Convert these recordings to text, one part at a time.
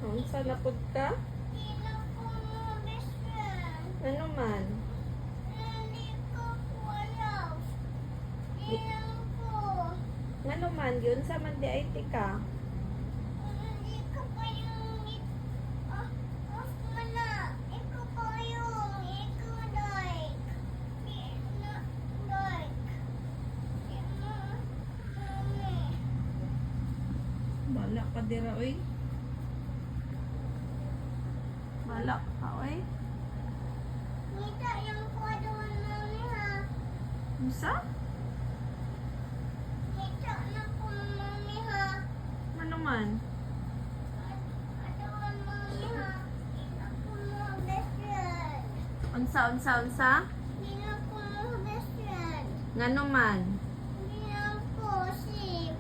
Unsa na pud ka? Hindi na ko mo best friend. Ano man? Hindi ko love. Hindi na ko. Ano man yun sa man di ay ka? Hindi ko pa yung off mo na. Ikaw pa yung ikaw like. Hindi na like. Hindi na mami. Bala ka dira oy. Bala ka oy. Nita yung kwadron mami ha. Unsa? Nita na ko mami ha. Ano man? Kwadron mami ha. Hindi na ko mo best friend. Unsa? Hindi na ko mo best friend. Ngano man? Hindi na ko sleep.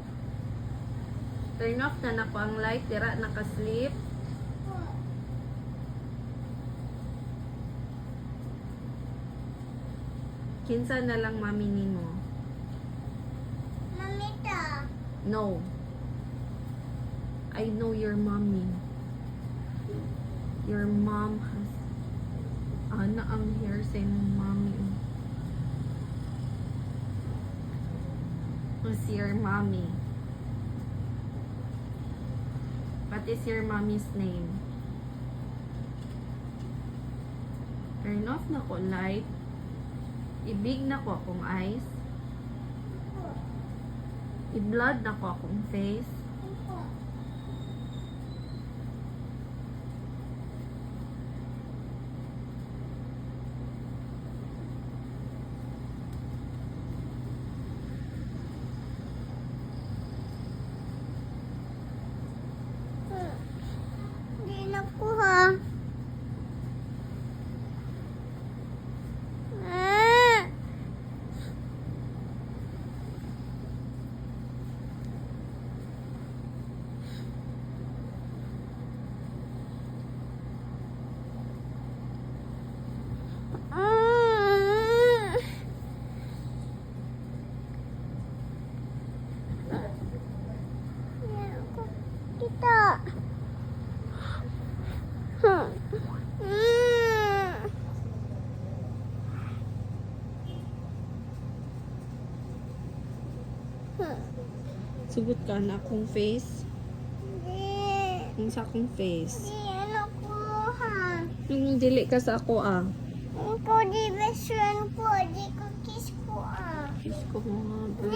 Turn off na nako ang light, dira naka-sleep. Kinsa na lang mami nimo? Mamita. No. I know your mommy. Your mom has ana ang hair sa imong mommy. Who's your mommy? What is your mommy's name? Turn off na ko light. Ibig na ko akong eyes. I-blood na ko akong face. Hindi na ko ha. Kita. Sugot ka na akong face. Hindi. Ang sa akong face. Hindi na ko ha. Yung dili ka sa ako ah. Ikaw di best friend ko. Di ko kiss ko ah. Kiss ko mga bro.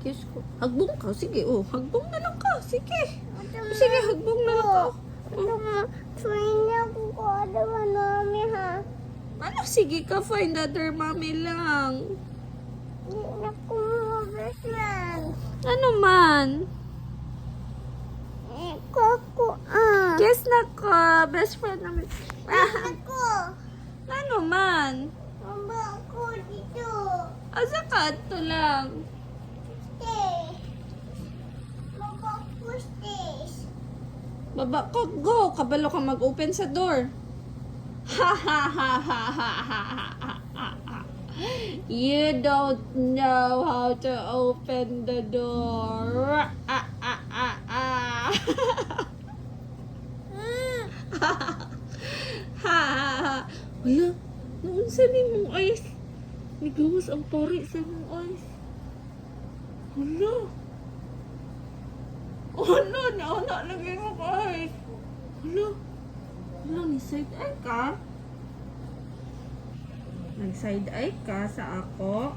Kiss ko. Hagbong ka. Sige oh. Hagbong na lang ka. Sige. Sige, hagbong na lang ka. Train niya ko ko adawa mami ha. Ano, sige ka. Find other mommy lang. Hindi na ko mo best friend. Ano man? Ikaw ko ah. Kiss na ka. Best friend namin. Ah, Ako. ano man? Mama ko dito. Asa ka? Ito lang. Stay. Mama ko stays. Baba ka. Go. Kabalo ka mag-open sa door. Ha ha ha ha ha ha ha ha ha. You don't know how to open the door. Ah, ah, ah, ah. Ha ha ha. Wala. Naunsa ni mong eyes. Nagawas ang pori sa mong eyes. Wala. Wala. Nauna lagi mo eyes. Wala. Wala, ni side eye ka? Nag-side eye ka sa ako?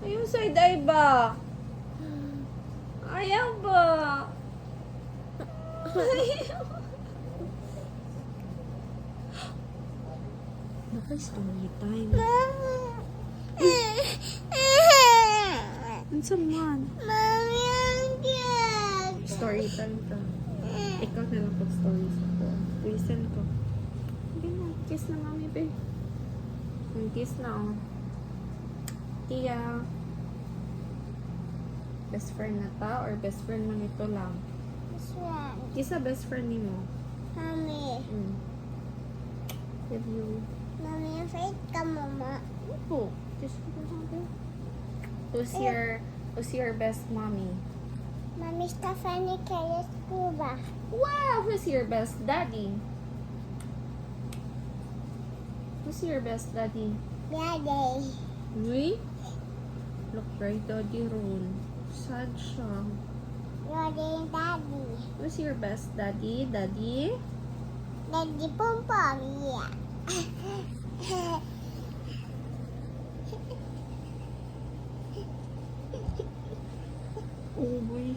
Ayun, side eye ba? Ayaw ba? Ayaw. Naka-story time. Ano sa man? Mami ang dad. Story time ka. Ikaw na lang pag-stories ako. Listen ko. Hindi na. Kiss na mami, be. Kiss na, oh. Tia. Best friend na ta or best friend mo nito lang? Best friend. Kiss sa best friend ni mo. Mami. Love you. Mami, afraid ka, mama. Opo. Kiss ko na lang, be. Who's your best mommy? Mommy Stephanie carries scuba. Wow, who's your best daddy? Who's your best daddy? Daddy. Uy, look right, Daddy Ron. Sad siya. Daddy. Who's your best daddy? Daddy? Daddy Pom Pom, yeah. Oh boy.